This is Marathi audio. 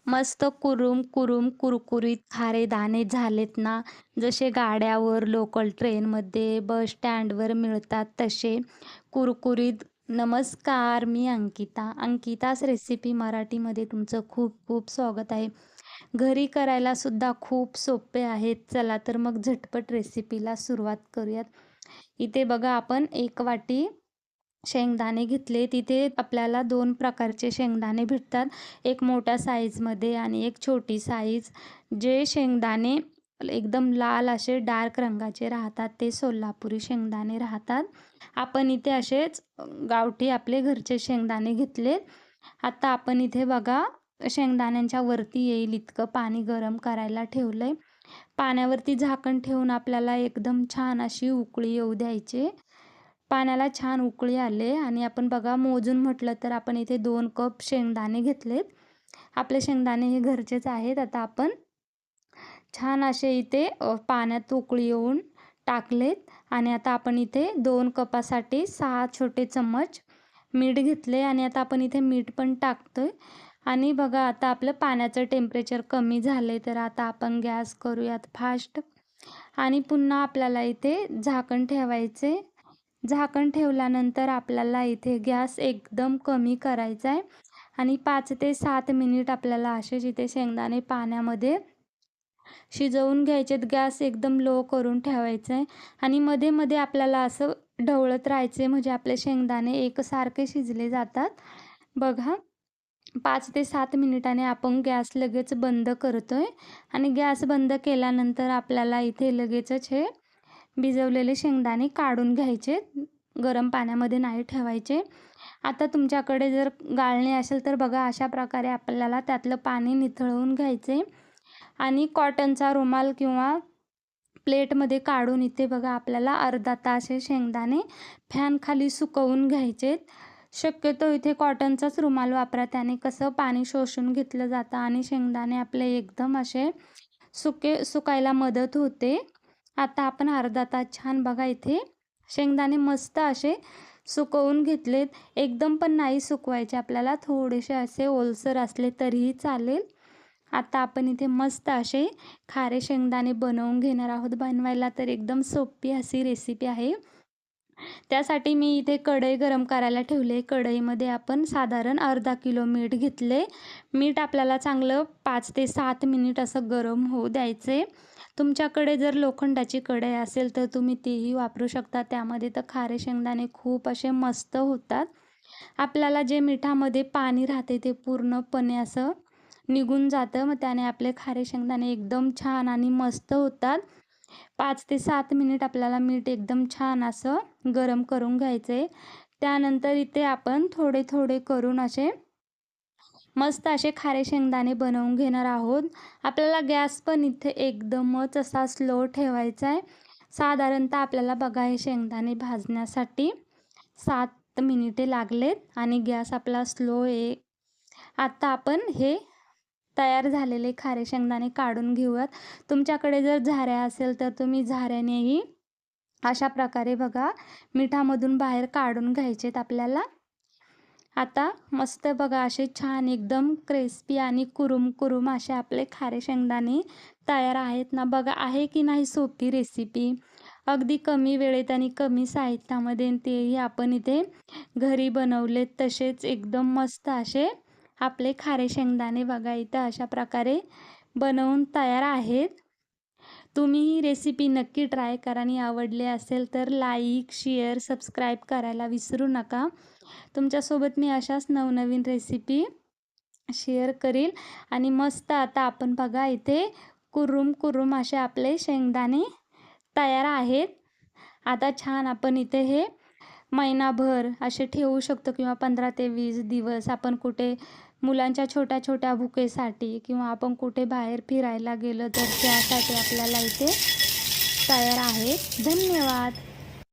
मस्त कुरुम कुरुम कुरकुरीत खारे दाणे झालेत ना, जसे गाड्यावर, लोकल ट्रेनमध्ये, बस स्टँडवर मिळतात तसे कुरकुरीत. नमस्कार, मी अंकिता. अंकिताच रेसिपी मराठीमध्ये तुमचं खूप खूप स्वागत आहे. घरी करायला सुद्धा खूप सोपे आहेत. चला तर मग झटपट रेसिपीला सुरुवात करूयात. इथे बघा आपण 1 वाटी शेंगदाणे घेतले. तिथे आपल्याला 2 प्रकारचे शेंगदाणे भेटतात. एक मोठ्या साईजमध्ये आणि एक छोटी साईज. जे शेंगदाणे एकदम लाल असे डार्क रंगाचे राहतात ते सोलापुरी शेंगदाणे राहतात. आपण इथे असेच गावठी आपले घरचे शेंगदाणे घेतले. आता आपण इथे बघा शेंगदाण्यांच्या वरती येईल इतकं पाणी गरम करायला ठेवलंय. पाण्यावरती झाकण ठेवून आपल्याला एकदम छान अशी उकळी येऊ द्यायची. पाण्याला छान उकळी आले आणि आपण बघा मोजून म्हटलं तर आपण इथे 2 कप शेंगदाणे घेतलेत. आपले शेंगदाणे हे घरचेच आहेत. आता आपण छान असे इथे पाण्यात उकळी येऊन टाकलेत आणि आता आपण इथे 2 कपासाठी 6 छोटे चम्मच मीठ घेतले आणि आता आपण इथे मीठ पण टाकतोय. आणि बघा आता आपलं पाण्याचं टेम्परेचर कमी झाले तर आता आपण गॅस करूयात फास्ट आणि पुन्हा आपल्याला इथे झाकण ठेवायचे. झाकण ठेवल्यानंतर आपल्याला इथे गॅस एकदम कमी करायचा आहे आणि 5 ते 7 मिनिट आपल्याला असेच इथे शेंगदाणे पाण्यामध्ये शिजवून घ्यायचेत. गॅस एकदम लो करून ठेवायचा आहे आणि मध्ये-मध्ये आपल्याला असं ढवळत राहायचे म्हणजे आपले शेंगदाणे एकसारखे शिजले जातात. बघा 5 ते 7 मिनिटांनी आपण गॅस लगेच बंद करतोय आणि गॅस बंद केल्यानंतर आपल्याला इथे लगेचच हे भिजवलेले शेंगदाणे काढून घ्यायचे. गरम पाण्यामध्ये नाही ठेवायचे. आता तुमच्याकडे जर गाळणी असेल तर बघा अशा प्रकारे आपल्याला त्यातलं पाणी निथळवून घ्यायचे आणि कॉटनचा रुमाल किंवा प्लेटमध्ये काढून इथे बघा आपल्याला अर्धा तास हे शेंगदाणे फॅनखाली सुकवून घ्यायचेत. शक्यतो इथे कॉटनचाच रुमाल वापरा. त्याने कसं पाणी शोषून घेतलं जातं आणि शेंगदाणे आपले एकदम असे सुकायला मदत होते. आता आपण अर्धा तास छान बघा इथे शेंगदाणे मस्त असे सुकवून घेतलेत. एकदम पण नाही सुकवायचे आपल्याला, थोडेसे असे ओलसर असले तरीही चालेल. आता आपण इथे मस्त असे खारे शेंगदाणे बनवून घेणार आहोत. बनवायला तर एकदम सोपी अशी रेसिपी आहे. त्यासाठी मी इथे कढई गरम करायला ठेवले. कढईमध्ये आपण साधारण अर्धा किलो मीठ घेतले. मीठ आपल्याला चांगलं 5 ते 7 मिनिट असं गरम होऊ द्यायचे. तुमच्याकडे जर लोखंडाची कढई असेल तर तुम्ही तीही वापरू शकता. त्यामध्ये तर खारे शेंगदाणे खूप असे मस्त होतात. आपल्याला जे मिठामध्ये पाणी राहते ते पूर्णपणे असं निघून जातं. मग त्याने आपले खारे शेंगदाणे एकदम छान आणि मस्त होतात. 5 ते 7 मिनिट आपल्याला मीठ एकदम छान असं गरम करून घ्यायचं आहे. त्यानंतर इथे आपण थोडे थोडे करून असे मस्त असे खारे शेंगदाणे बनवून घेणार आहोत. आपल्याला गॅस पण इथे एकदमच असा स्लो ठेवायचा आहे. साधारणतः आपल्याला बघा हे शेंगदाणे भाजण्यासाठी 7 मिनिटे लागलेत आणि गॅस आपला स्लो आहे. आता आपण हे तयार झालेले खारे शेंगदाणे काढून घेऊयात. तुमच्याकडे जर झाऱ्या असेल तर तुम्ही झाऱ्यानेही अशा प्रकारे बघा मिठामधून बाहेर काढून घ्यायचेत आपल्याला. आता मस्त बघा असे छान एकदम क्रिस्पी आणि कुरुम कुरुम असे आपले खारे शेंगदाणे तयार आहेत ना. बघा आहे की नाही सोपी रेसिपी. अगदी कमी वेळेत आणि कमी साहित्यामध्ये तेही आपण इथे घरी बनवलेत. तसेच एकदम मस्त असे आपले खारे शेंगदाणे बघा इथं अशा प्रकारे बनवून तयार आहेत. तुम्ही ही रेसिपी नक्की ट्राय करा आणि आवडले असेल तर लाईक, शेअर, सबस्क्राईब करायला विसरू नका. तुमच्यासोबत मी अशाच नवनवीन रेसिपी शेअर करील. आणि मस्त आता आपण बघा इथे कुरुम कुरुम असे आपले शेंगदाणे तयार आहेत. आता छान आपण इथे हे महिनाभर असे ठेवू शकतो किंवा 15 ते 20 दिवस आपण कुठे मुलांच्या छोट्या छोट्या भुकेसाठी किंवा आपण कुठे बाहेर फिरायला गेलो तर त्यासाठी आपल्याला इथे तयार आहेत. धन्यवाद.